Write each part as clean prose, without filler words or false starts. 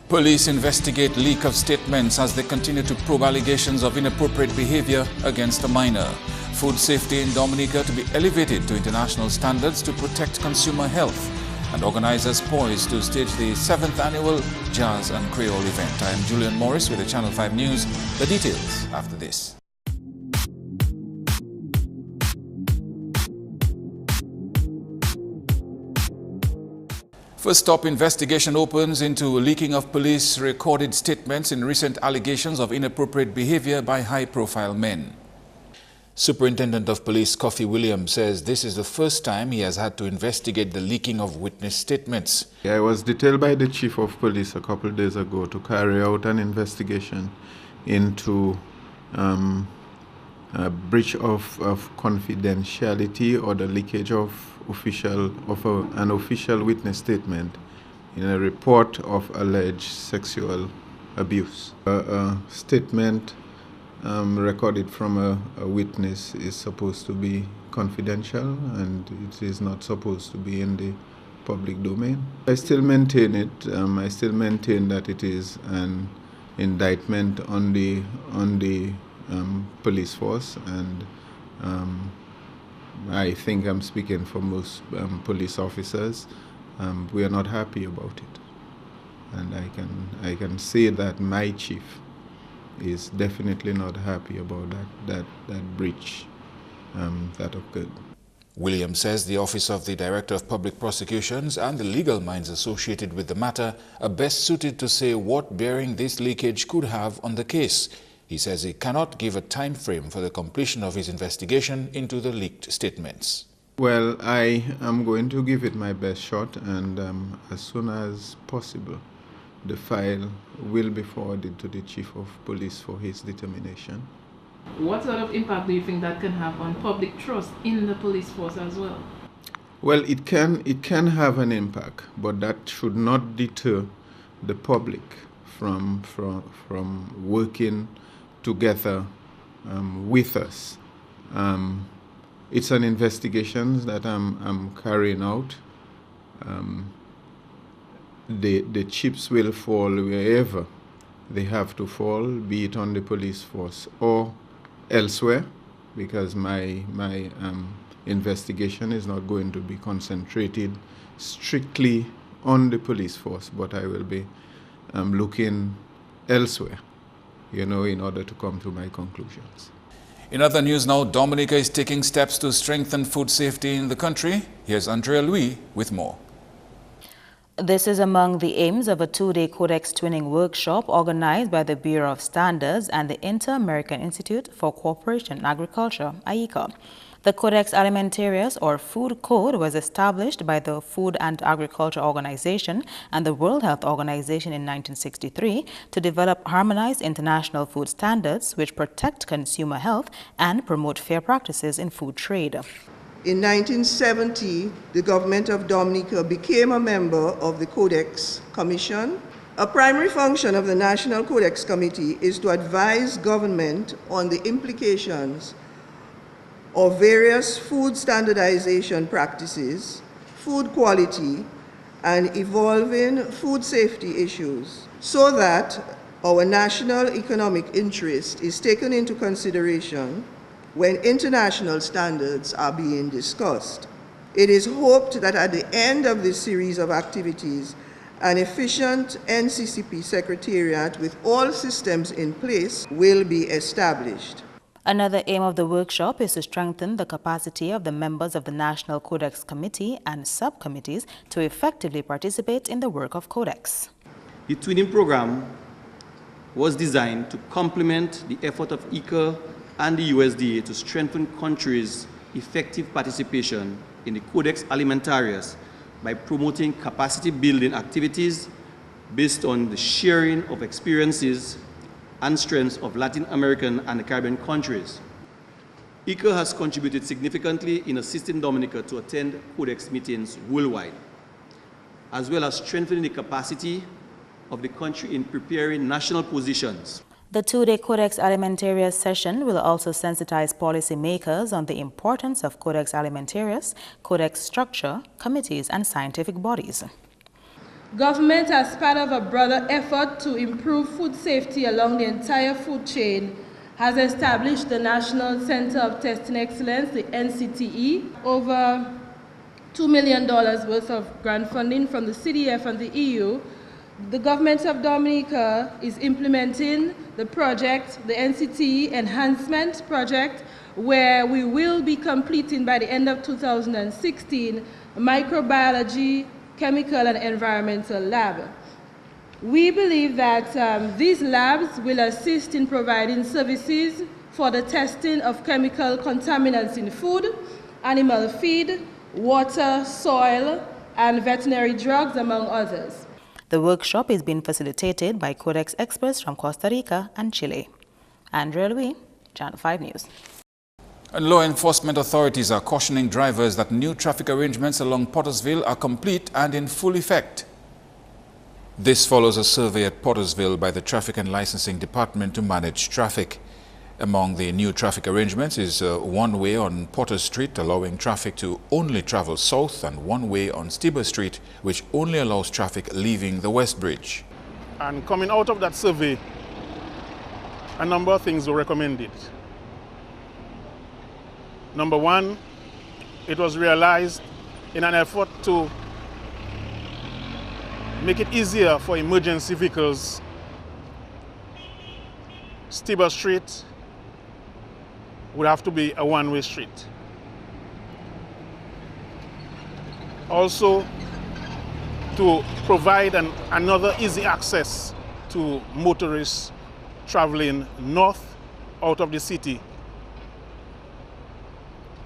Police investigate leak of statements as they continue to probe allegations of inappropriate behavior against a minor. Food safety in Dominica to be elevated to international standards to protect consumer health. And organizers poised to stage the 7th annual Jazz and Creole event. I am Julian Morris with the Channel 5 News. The details after this. First stop investigation opens into leaking of police recorded statements in recent allegations of inappropriate behavior by high-profile men. Superintendent of Police Kofi Williams says this is the first time he has had to investigate the leaking of witness statements. I was detailed by the Chief of Police a couple of days ago to carry out an investigation into a breach of confidentiality or the leakage of an official witness statement in a report of alleged sexual abuse. A statement recorded from a witness is supposed to be confidential and it is not supposed to be in the public domain. I still maintain it. I still maintain that it is an indictment on the police force, and I think I'm speaking for most police officers. We are not happy about it, and I can say that my chief is definitely not happy about that breach that occurred. Williams says the Office of the Director of Public Prosecutions and the legal minds associated with the matter are best suited to say what bearing this leakage could have on the case. He says he cannot give a time frame for the completion of his investigation into the leaked statements. Well, I am going to give it my best shot, and as soon as possible, the file will be forwarded to the Chief of Police for his determination. What sort of impact do you think that can have on public trust in the police force as well? Well, it can have an impact, but that should not deter the public from working together with us. It's an investigation that I'm carrying out. The chips will fall wherever they have to fall, be it on the police force or elsewhere, because my investigation is not going to be concentrated strictly on the police force, but I will be looking elsewhere, in order to come to my conclusions. In other news now, Dominica is taking steps to strengthen food safety in the country. Here's Andrea Louis with more. This is among the aims of a two-day Codex twinning workshop organized by the Bureau of Standards and the Inter-American Institute for Cooperation in Agriculture, IICA. The Codex Alimentarius, or Food Code, was established by the Food and Agriculture Organization and the World Health Organization in 1963 to develop harmonized international food standards which protect consumer health and promote fair practices in food trade. In 1970, the government of Dominica became a member of the Codex Commission. A primary function of the National Codex Committee is to advise government on the implications of various food standardization practices, food quality, and evolving food safety issues, so that our national economic interest is taken into consideration when international standards are being discussed. It is hoped that at the end of this series of activities, an efficient NCCP secretariat with all systems in place will be established. Another aim of the workshop is to strengthen the capacity of the members of the National Codex Committee and subcommittees to effectively participate in the work of Codex. The twinning program was designed to complement the effort of IICA and the USDA to strengthen countries' effective participation in the Codex Alimentarius by promoting capacity building activities based on the sharing of experiences and strengths of Latin American and Caribbean countries. IICA has contributed significantly in assisting Dominica to attend Codex meetings worldwide, as well as strengthening the capacity of the country in preparing national positions. The two-day Codex Alimentarius session will also sensitize policymakers on the importance of Codex Alimentarius, Codex structure, committees, and scientific bodies. Government, as part of a broader effort to improve food safety along the entire food chain, has established the National Center of Testing Excellence, the NCTE, over $2 million worth of grant funding from the CDF and the EU. The government of Dominica is implementing the project, the NCTE Enhancement Project, where we will be completing by the end of 2016 a microbiology, chemical and environmental lab. We believe that these labs will assist in providing services for the testing of chemical contaminants in food, animal feed, water, soil, and veterinary drugs, among others. The workshop is being facilitated by Codex experts from Costa Rica and Chile. Andrea Louis, Channel 5 News. And law enforcement authorities are cautioning drivers that new traffic arrangements along Pottersville are complete and in full effect. This follows a survey at Pottersville by the Traffic and Licensing Department to manage traffic. Among the new traffic arrangements is one way on Potter Street, allowing traffic to only travel south, and one way on Stieber Street, which only allows traffic leaving the West Bridge. And coming out of that survey, a number of things were recommended. Number one, it was realized in an effort to make it easier for emergency vehicles, Stieber Street would have to be a one-way street. Also, to provide another easy access to motorists traveling north out of the city.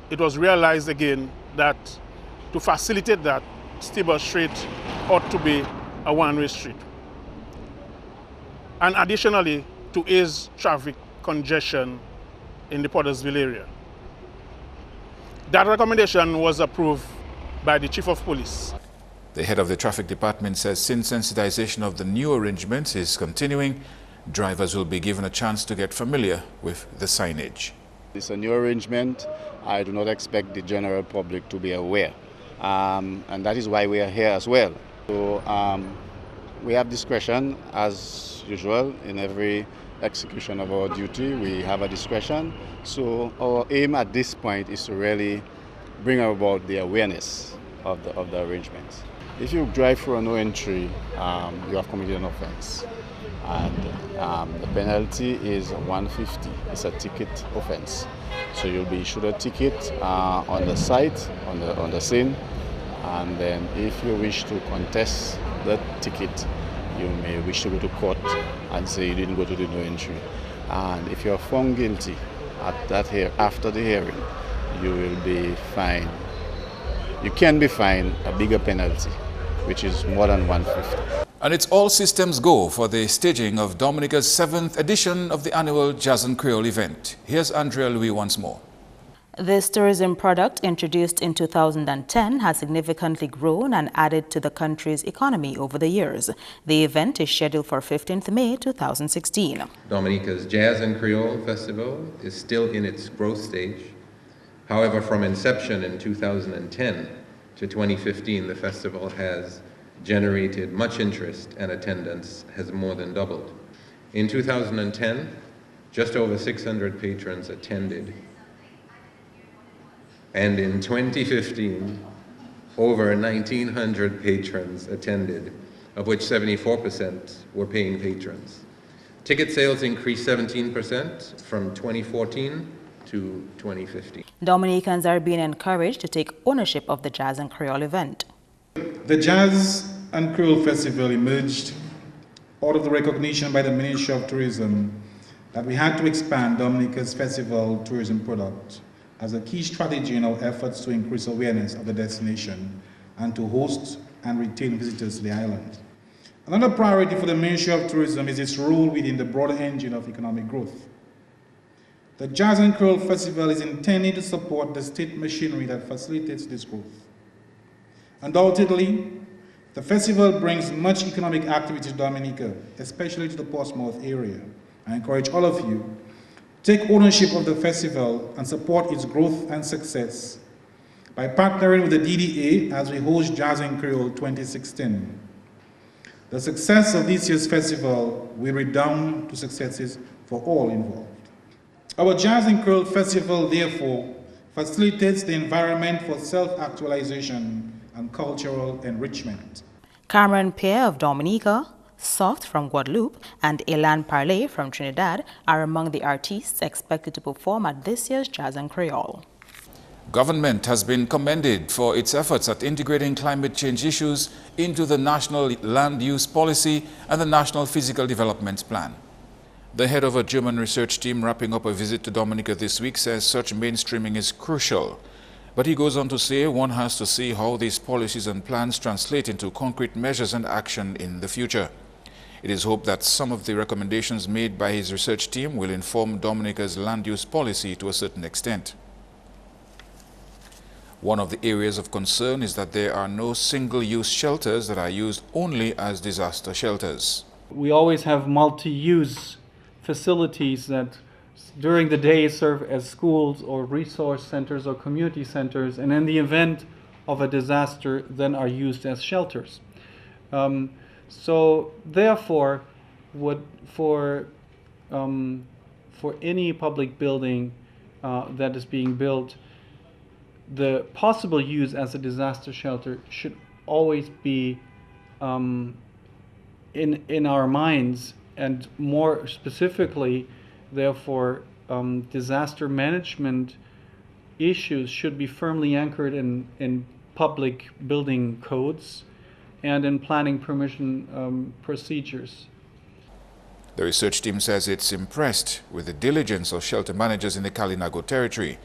It was realized again that to facilitate that, Stieber Street ought to be a one-way street. And additionally, to ease traffic congestion in the Pottersville area. That recommendation was approved by the Chief of Police. The head of the traffic department says since sensitization of the new arrangements is continuing, drivers will be given a chance to get familiar with the signage. It's a new arrangement. I do not expect the general public to be aware. And that is why we are here as well. So we have discretion as usual in every execution of our duty. We have a discretion. So our aim at this point is to really bring about the awareness of the arrangements. If you drive for a no entry, you have committed an offense. And the penalty is $150. It's a ticket offense. So you'll be issued a ticket on the site, on the scene, and then if you wish to contest that ticket, you may wish to go to court and say you didn't go to the no entry. And if you're found guilty at that after the hearing, you will be fined. You can be fined a bigger penalty, which is more than $150. And it's all systems go for the staging of Dominica's 7th edition of the annual Jazz and Creole event. Here's Andrea Louis once more. This tourism product, introduced in 2010, has significantly grown and added to the country's economy over the years. The event is scheduled for 15th May 2016. Dominica's Jazz and Creole Festival is still in its growth stage. However, from inception in 2010 to 2015, the festival has generated much interest and attendance has more than doubled. In 2010, just over 600 patrons attended. And in 2015, over 1,900 patrons attended, of which 74% were paying patrons. Ticket sales increased 17% from 2014 to 2015. Dominicans are being encouraged to take ownership of the Jazz and Creole event. The Jazz and Creole Festival emerged out of the recognition by the Ministry of Tourism that we had to expand Dominica's festival tourism product as a key strategy in our efforts to increase awareness of the destination and to host and retain visitors to the island. Another priority for the Ministry of Tourism is its role within the broader engine of economic growth. The Jazz and Creole Festival is intended to support the state machinery that facilitates this growth. Undoubtedly, the festival brings much economic activity to Dominica, especially to the Portsmouth area. I encourage all of you to take ownership of the festival and support its growth and success by partnering with the DDA as we host Jazz and Creole 2016. The success of this year's festival will redound to successes for all involved. Our Jazz and Creole Festival, therefore, facilitates the environment for self-actualization and cultural enrichment. Cameron Pierre of Dominica, Soft from Guadeloupe, and Elan Parley from Trinidad are among the artists expected to perform at this year's Jazz and Creole. Government has been commended for its efforts at integrating climate change issues into the National Land Use Policy and the National Physical Development Plan. The head of a German research team wrapping up a visit to Dominica this week says such mainstreaming is crucial. But he goes on to say one has to see how these policies and plans translate into concrete measures and action in the future. It is hoped that some of the recommendations made by his research team will inform Dominica's land use policy to a certain extent. One of the areas of concern is that there are no single-use shelters that are used only as disaster shelters. We always have multi-use facilities that during the day serve as schools or resource centers or community centers, and in the event of a disaster then are used as shelters. So therefore, for any public building that is being built, the possible use as a disaster shelter should always be in our minds, and more specifically, therefore, disaster management issues should be firmly anchored in public building codes and in planning permission procedures. The research team says it's impressed with the diligence of shelter managers in the Kalinago territory.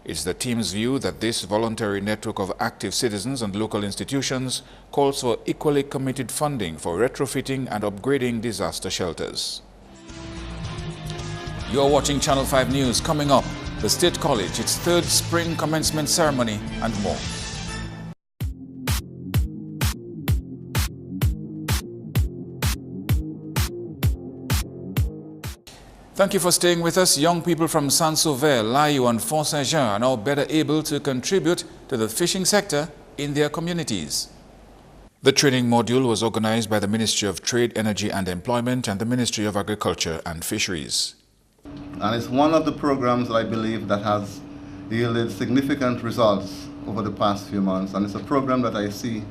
It's the team's view that this voluntary network of active citizens and local institutions calls for equally committed funding for retrofitting and upgrading disaster shelters. You're watching Channel 5 News. Coming up, the State College, its third spring commencement ceremony, and more. Thank you for staying with us. Young people from Saint-Sauveur, Layou and Fort-Saint-Jean are now better able to contribute to the fishing sector in their communities. The training module was organized by the Ministry of Trade, Energy and Employment and the Ministry of Agriculture and Fisheries. And it's one of the programs that I believe that has yielded significant results over the past few months. And it's a program that I see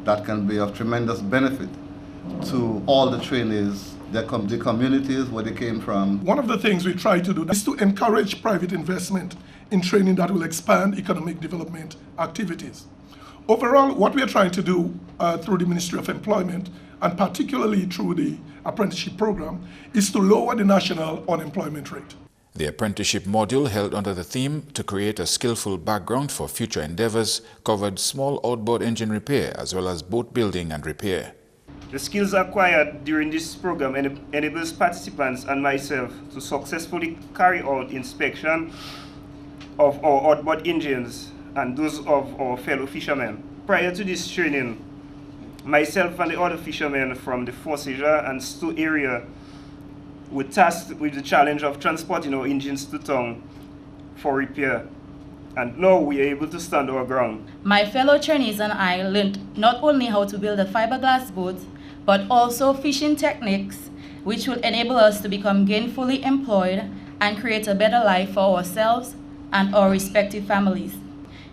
that can be of tremendous benefit to all the trainees, the communities where they came from. One of the things we try to do is to encourage private investment in training that will expand economic development activities. Overall, what we are trying to do through the Ministry of Employment, and particularly through the apprenticeship program, is to lower the national unemployment rate. The apprenticeship module, held under the theme to create a skillful background for future endeavors, covered small outboard engine repair as well as boat building and repair. The skills acquired during this program enables participants and myself to successfully carry out inspection of our outboard engines and those of our fellow fishermen. Prior to this training, myself and the other fishermen from the Fort-Saint-Jean and Sto area were tasked with the challenge of transporting our engines to town for repair. And now we are able to stand our ground. My fellow trainees and I learned not only how to build a fiberglass boat, but also fishing techniques, which will enable us to become gainfully employed and create a better life for ourselves and our respective families.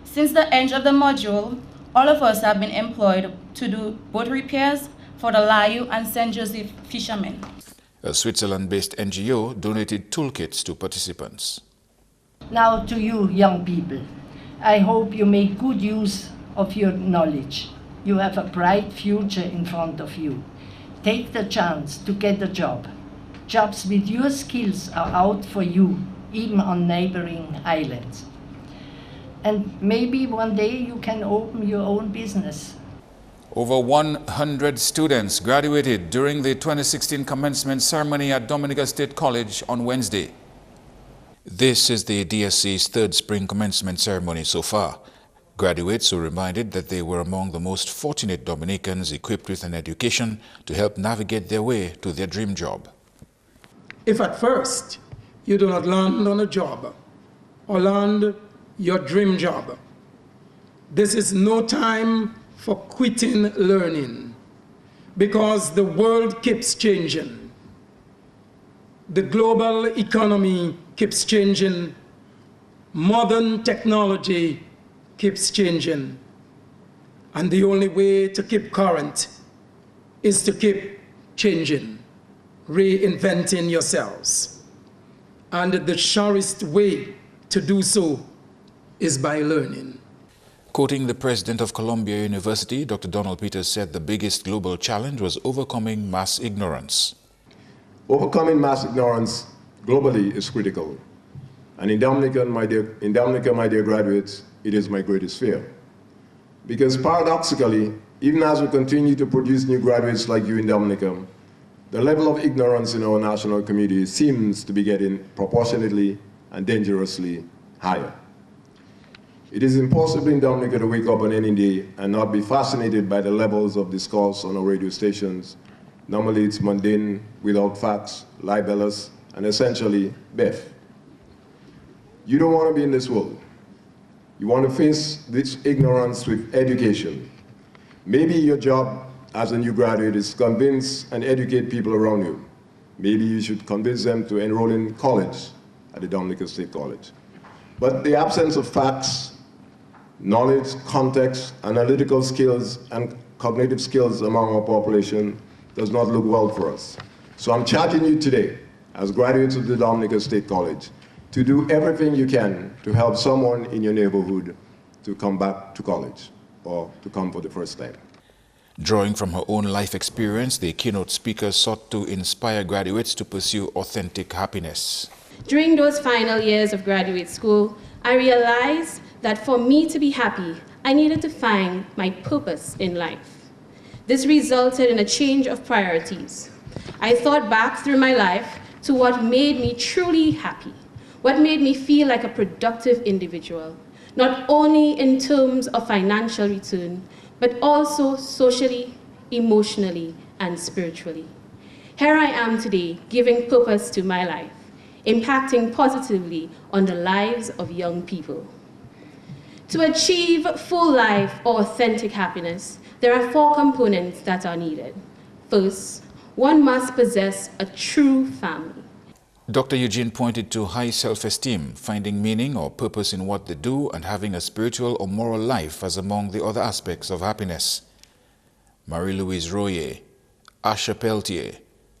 Since the end of the module, all of us have been employed to do boat repairs for the Layou and St. Joseph fishermen. A Switzerland-based NGO donated toolkits to participants. Now to you, young people, I hope you make good use of your knowledge. You have a bright future in front of you. Take the chance to get a job. Jobs with your skills are out for you, even on neighboring islands. And maybe one day you can open your own business. Over 100 students graduated during the 2016 commencement ceremony at Dominica State College on Wednesday. This is the DSC's third spring commencement ceremony so far. Graduates were reminded that they were among the most fortunate Dominicans equipped with an education to help navigate their way to their dream job. If at first you do not land on a job or land your dream job, this is no time for quitting learning. because the world keeps changing. The global economy keeps changing. Modern technology keeps changing. And the only way to keep current is to keep changing, reinventing yourselves. And the surest way to do so is by learning. Quoting the president of Columbia University, Dr. Donald Peters said the biggest global challenge was overcoming mass ignorance. Overcoming mass ignorance globally is critical. And in Dominica, my dear graduates, it is my greatest fear. Because paradoxically, even as we continue to produce new graduates like you in Dominica, the level of ignorance in our national community seems to be getting proportionately and dangerously higher. It is impossible in Dominica to wake up on any day and not be fascinated by the levels of discourse on our radio stations. Normally it's mundane, without facts, libelous, and essentially deaf. You don't want to be in this world. You want to face this ignorance with education. Maybe your job as a new graduate is to convince and educate people around you. Maybe you should convince them to enroll in college at the Dominica State College. But the absence of facts, knowledge, context, analytical skills, and cognitive skills among our population does not look well for us. So I'm charging you today, as graduates of the Dominica State College, to do everything you can to help someone in your neighborhood to come back to college or to come for the first time. Drawing from her own life experience, the keynote speaker sought to inspire graduates to pursue authentic happiness. During those final years of graduate school, I realized that for me to be happy, I needed to find my purpose in life. This resulted in a change of priorities. I thought back through my life to what made me truly happy, what made me feel like a productive individual, not only in terms of financial return, but also socially, emotionally, and spiritually. Here I am today, giving purpose to my life, impacting positively on the lives of young people. To achieve full life or authentic happiness, there are 4 components that are needed. First, one must possess a true family. Dr. Eugene pointed to high self-esteem, finding meaning or purpose in what they do, and having a spiritual or moral life as among the other aspects of happiness. Marie-Louise Royer, Asha Peltier,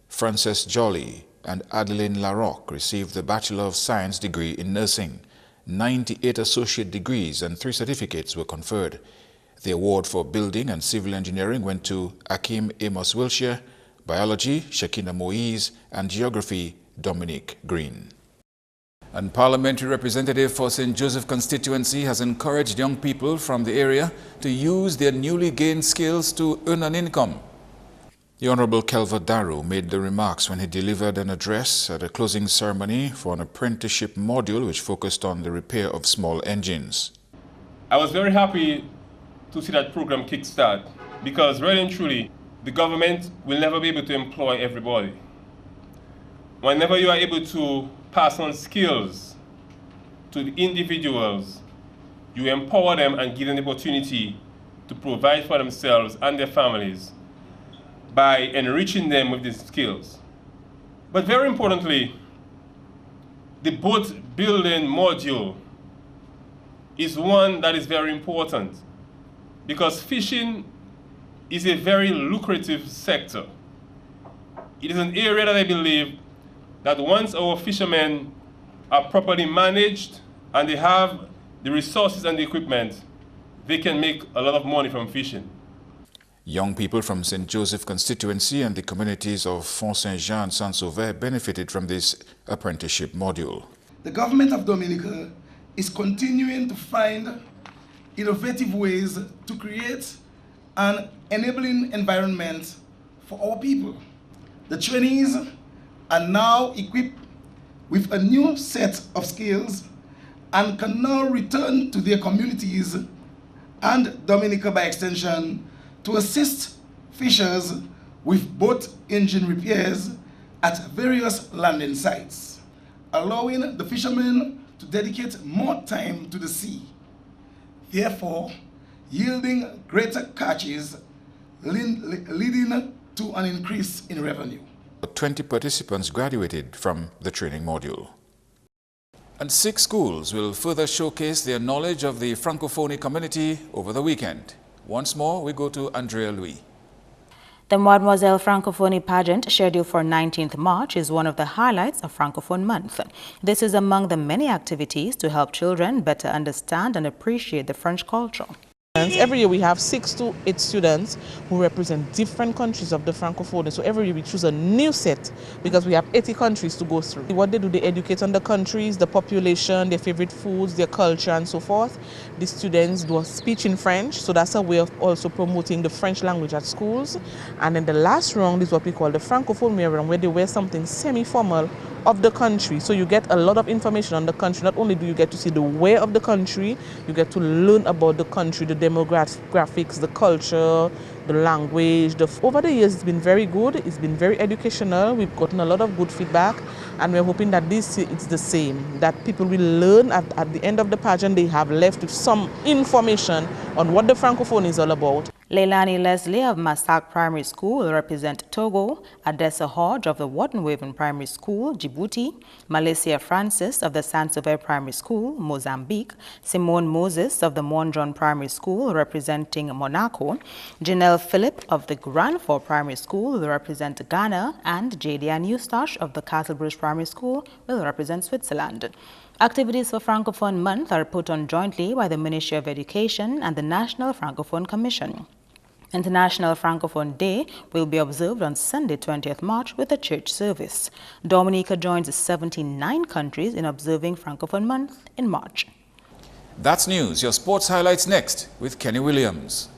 Frances Jolly, and Adeline Larocque received the Bachelor of Science degree in nursing. 98 associate degrees and 3 certificates were conferred. The award for building and civil engineering went to Akim Amos Wilshire, biology, Shakina Moise, and geography, Dominic Green. And parliamentary representative for St. Joseph constituency has encouraged young people from the area to use their newly gained skills to earn an income. The Honorable Kelva Daru made the remarks when he delivered an address at a closing ceremony for an apprenticeship module which focused on the repair of small engines. I was very happy to see that program kickstart because really and truly, the government will never be able to employ everybody. Whenever you are able to pass on skills to the individuals, you empower them and give them the opportunity to provide for themselves and their families by enriching them with these skills. But very importantly, the boat building module is one that is very important because fishing is a very lucrative sector. It is an area that I believe that once our fishermen are properly managed and they have the resources and the equipment, they can make a lot of money from fishing. Young people from St. Joseph constituency and the communities of Font Saint-Jean and Saint-Sauveur benefited from this apprenticeship module. The government of Dominica is continuing to find innovative ways to create an enabling environment for our people. The trainees are now equipped with a new set of skills and can now return to their communities and Dominica by extension to assist fishers with boat engine repairs at various landing sites, allowing the fishermen to dedicate more time to the sea, therefore yielding greater catches, leading to an increase in revenue. 20 participants graduated from the training module. And 6 schools will further showcase their knowledge of the Francophonie community over the weekend. Once more, we go to Andrea Louis. The Mademoiselle Francophonie pageant, scheduled for 19th March, is one of the highlights of Francophone Month. This is among the many activities to help children better understand and appreciate the French culture. Every year we have 6 to 8 students who represent different countries of the Francophonie. So every year we choose a new set because we have 80 countries to go through. What they do, they educate on the countries, the population, their favorite foods, their culture and so forth. The students do a speech in French, so that's a way of also promoting the French language at schools. And then the last round is what we call the Francophone round, where they wear something semi-formal of the country. So you get a lot of information on the country. Not only do you get to see the way of the country, you get to learn about the country, the demographics, the culture, the language. Over the years, it's been very good. It's been very educational. We've gotten a lot of good feedback, and we're hoping that this year it's the same, that people will learn at the end of the pageant. They have left with some information on what the Francophone is all about. Leilani Leslie of Massac Primary School will represent Togo, Adessa Hodge of the Wattenwaven Primary School, Djibouti, Malaysia Francis of the Saint-Sauveur Primary School, Mozambique, Simone Moses of the Mondron Primary School representing Monaco, Janelle Phillip of the Granfort Primary School will represent Ghana, and Jadian Eustache of the Castlebridge Primary School will represent Switzerland. Activities for Francophone Month are put on jointly by the Ministry of Education and the National Francophone Commission. International Francophone Day will be observed on Sunday, 20th March, with a church service. Dominica joins 79 countries in observing Francophone Month in March. That's news. Your sports highlights next with Kenny Williams.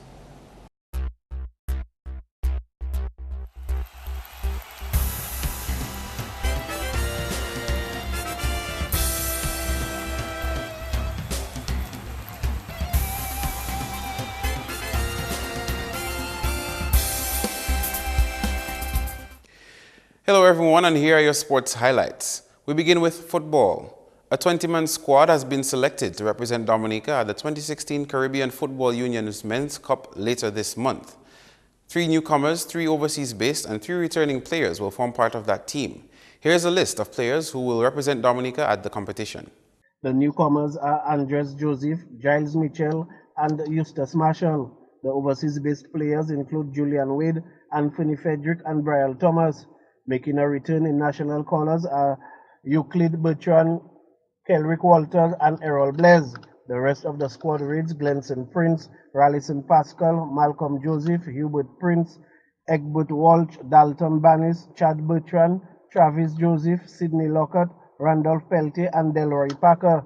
Hello everyone, and here are your sports highlights. We begin with football. A 20-man squad has been selected to represent Dominica at the 2016 Caribbean Football Union's Men's Cup later this month. 3 newcomers, 3 overseas-based, and 3 returning players will form part of that team. Here's a list of players who will represent Dominica at the competition. The newcomers are Andres Joseph, Giles Mitchell, and Eustace Marshall. The overseas-based players include Julian Wade, Anthony Frederick, and Brian Thomas. Making a return in national colours are Euclid Bertrand, Kelrick Walters, and Errol Blaise. The rest of the squad reads Glenson Prince, Rallison Pascal, Malcolm Joseph, Hubert Prince, Egbert Walsh, Dalton Bannis, Chad Bertrand, Travis Joseph, Sidney Lockhart, Randolph Peltier, and Delroy Parker.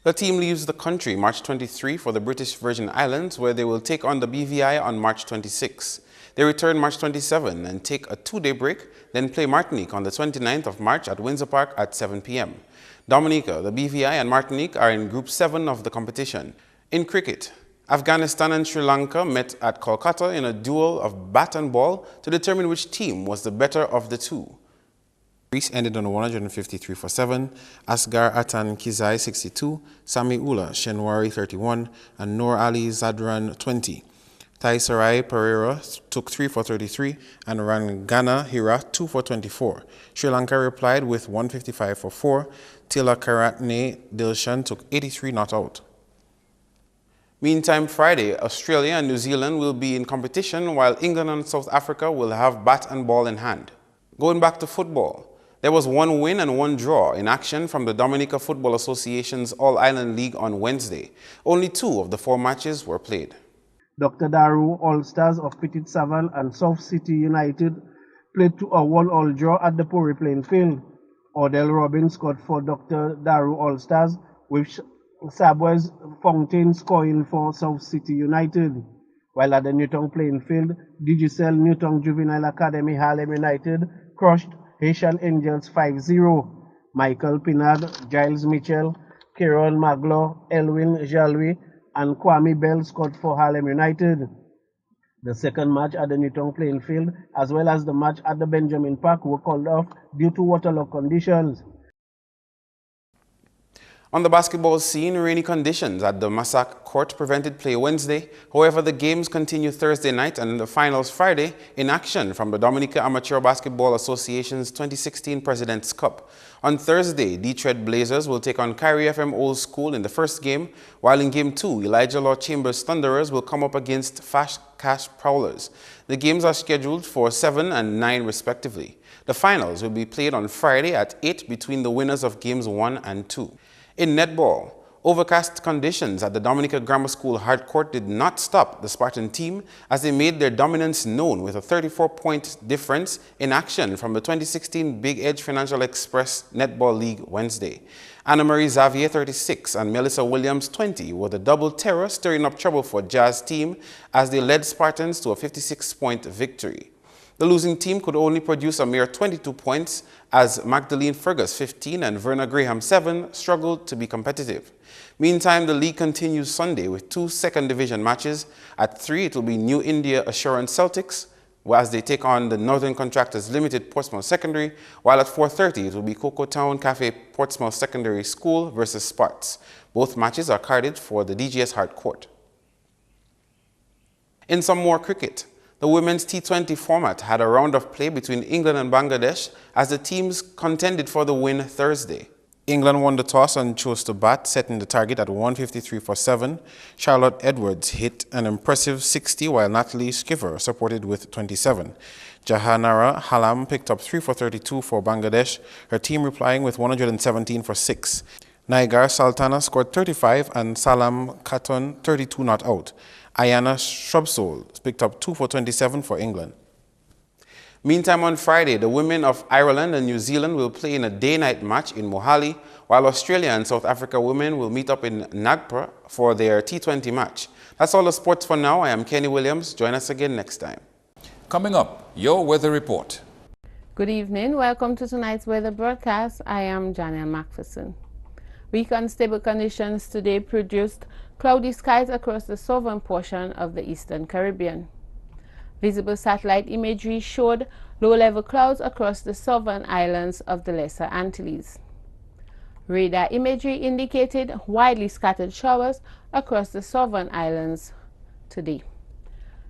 The team leaves the country March 23 for the British Virgin Islands, where they will take on the BVI on March 26. They return March 27 and take a 2-day break, then play Martinique on the 29th of March at Windsor Park at 7 p.m. Dominica, the BVI, and Martinique are in Group 7 of the competition. In cricket, Afghanistan and Sri Lanka met at Kolkata in a duel of bat and ball to determine which team was the better of the two. Greece ended on 153 for 7, Asghar Atan Kizai 62, Sami Ullah Shenwari 31, and Noor Ali Zadran 20. Tai Sarai Pereira took 3 for 33 and Rangana Hira 2 for 24. Sri Lanka replied with 155 for 4. Tila Karatne Dilshan took 83 not out. Meantime, Friday, Australia and New Zealand will be in competition, while England and South Africa will have bat and ball in hand. Going back to football, there was 1 win and 1 draw in action from the Dominica Football Association's All-Island League on Wednesday. Only 2 of the 4 matches were played. Dr. Daru All-Stars of Petit Savan and South City United played to a 1-1 draw at the Pori playing field. Odell Robbins scored for Dr. Daru All-Stars, with Sabwez Fountain scoring for South City United. While at the Newton playing field, Digicel Newton Juvenile Academy Harlem United crushed Haitian Angels 5-0. Michael Pinard, Giles Mitchell, Kieron Maglo, Elwin Jalui, and Kwame Bell scored for Harlem United. The second match at the Newton playing field, as well as the match at the Benjamin Park, were called off due to waterlogged conditions. On the basketball scene, rainy conditions at the Massac court prevented play Wednesday. However, the games continue Thursday night and the finals Friday in action from the Dominica Amateur Basketball Association's 2016 President's Cup. On Thursday, Detroit Blazers will take on Kyrie FM Old School in the first game, while in Game 2, Elijah Law Chambers Thunderers will come up against Fast Cash Prowlers. The games are scheduled for 7 and 9 respectively. The finals will be played on Friday at 8 between the winners of Games 1 and 2. In netball, overcast conditions at the Dominica Grammar School hard court did not stop the Spartan team as they made their dominance known with a 34-point difference in action from the 2016 Big Edge Financial Express Netball League Wednesday. Anna Marie Xavier, 36, and Melissa Williams, 20, were the double terror stirring up trouble for Jazz team as they led Spartans to a 56-point victory. The losing team could only produce a mere 22 points as Magdalene Fergus, 15, and Verna Graham, 7, struggled to be competitive. Meantime, the league continues Sunday with 2 second division matches. At 3, it will be New India Assurance Celtics as they take on the Northern Contractors Limited Portsmouth Secondary, while at 4:30 it will be Cocoa Town Cafe Portsmouth Secondary School versus Sparts. Both matches are carded for the DGS hard court. In some more cricket, the women's T20 format had a round of play between England and Bangladesh as the teams contended for the win Thursday. England won the toss and chose to bat, setting the target at 153 for 7. Charlotte Edwards hit an impressive 60, while Natalie Skiver supported with 27. Jahanara Halam picked up 3 for 32 for Bangladesh, her team replying with 117 for 6. Naigar Sultana scored 35 and Salam Khatun 32 not out. Ayana Shrubsole picked up 2 for 27 for England. Meantime, on Friday, the women of Ireland and New Zealand will play in a day-night match in Mohali, while Australia and South Africa women will meet up in Nagpur for their T20 match. That's all the sports for now. I am Kenny Williams. Join us again next time. Coming up, your weather report. Good evening. Welcome to tonight's weather broadcast. I am Janelle Macpherson. Weak unstable conditions today produced cloudy skies across the southern portion of the eastern Caribbean. Visible satellite imagery showed low-level clouds across the southern islands of the Lesser Antilles. Radar imagery indicated widely scattered showers across the southern islands today.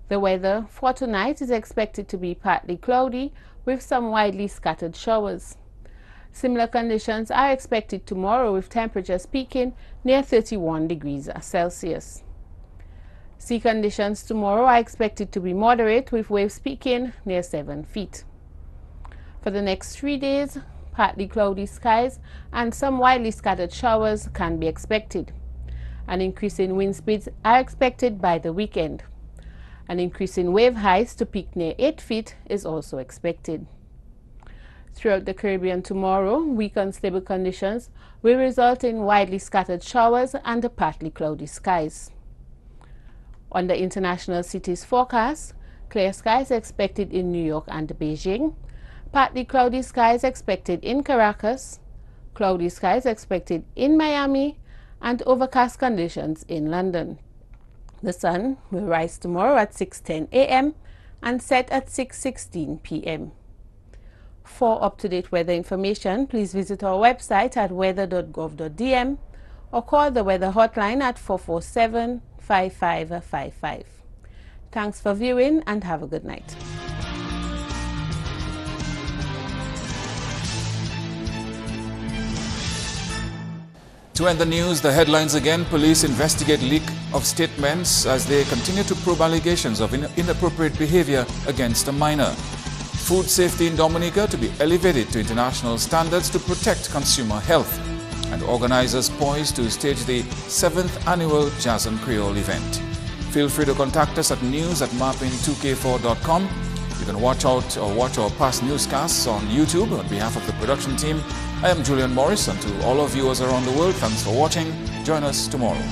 The weather for tonight is expected to be partly cloudy with some widely scattered showers. Similar conditions are expected tomorrow with temperatures peaking near 31 degrees Celsius. Sea conditions tomorrow are expected to be moderate with waves peaking near 7 feet. For the next 3 days, partly cloudy skies and some widely scattered showers can be expected. An increase in wind speeds are expected by the weekend. An increase in wave heights to peak near 8 feet is also expected. Throughout the Caribbean tomorrow, weak unstable conditions will result in widely scattered showers and partly cloudy skies. On the international cities forecast, clear skies expected in New York and Beijing, partly cloudy skies expected in Caracas, cloudy skies expected in Miami, and overcast conditions in London. The sun will rise tomorrow at 6:10 a.m. and set at 6:16 p.m. For up-to-date weather information, please visit our website at weather.gov.dm or call the weather hotline at 447-5555. Thanks for viewing and have a good night. To end the news, the headlines again. Police investigate leak of statements as they continue to probe allegations of inappropriate behavior against a minor. Food safety in Dominica to be elevated to international standards to protect consumer health. And organizers poised to stage the 7th annual Jazz and Creole event. Feel free to contact us at news@MarpinNewsMarch17th2k16. You can watch our past newscasts on YouTube. On behalf of the production team, I am Julian Morris, and to all our viewers around the world, thanks for watching. Join us tomorrow.